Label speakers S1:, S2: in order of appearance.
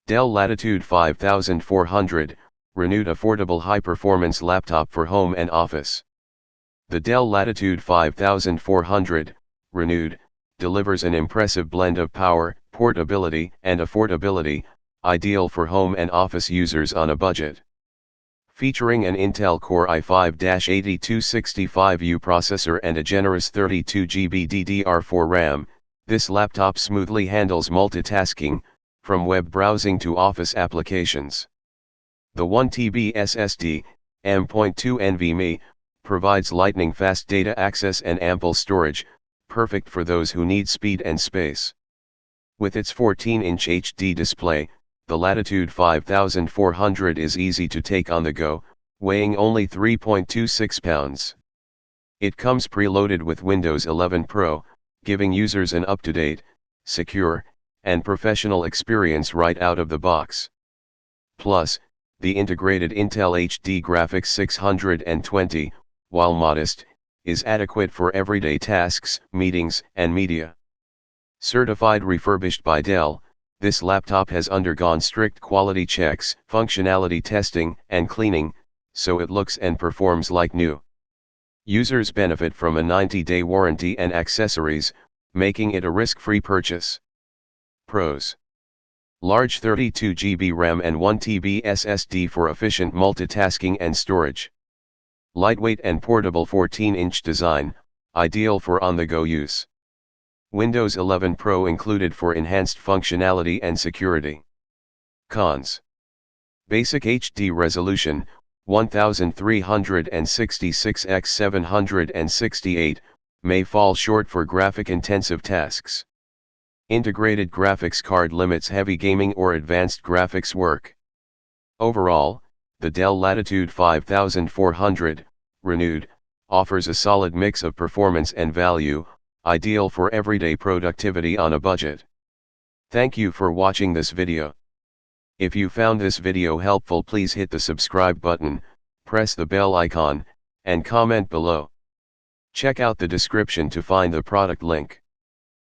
S1: Dell Latitude 5400, renewed affordable high-performance laptop for home and office. The Dell Latitude 5400, renewed, delivers an impressive blend of power, portability, and affordability, ideal for home and office users on a budget. Featuring an Intel Core i5-8265U processor and a generous 32GB DDR4 RAM, this laptop smoothly handles multitasking, from web browsing to office applications. The 1TB SSD, M.2 NVMe, provides lightning-fast data access and ample storage, perfect for those who need speed and space. With its 14-inch HD display, the Latitude 5400 is easy to take on the go, weighing only 3.26 pounds. It comes preloaded with Windows 11 Pro, giving users an up-to-date, secure, and professional experience right out of the box. Plus, the integrated Intel HD graphics 620, while modest, is adequate for everyday tasks, meetings, and media. Certified refurbished by Dell, this laptop has undergone strict quality checks, functionality testing, and cleaning, so it looks and performs like new. Users benefit from a 90-day warranty and accessories, making it a risk-free purchase. Pros: large 32GB RAM and 1TB SSD for efficient multitasking and storage. Lightweight and portable 14-inch design, ideal for on-the-go use. Windows 11 Pro included for enhanced functionality and security. Cons: basic HD resolution, 1366 x 768, may fall short for graphic-intensive tasks. Integrated graphics card limits heavy gaming or advanced graphics work. Overall, the Dell Latitude 5400, renewed, offers a solid mix of performance and value, ideal for everyday productivity on a budget. Thank you for watching this video. If you found this video helpful, please hit the subscribe button, press the bell icon, and comment below. Check out the description to find the product link.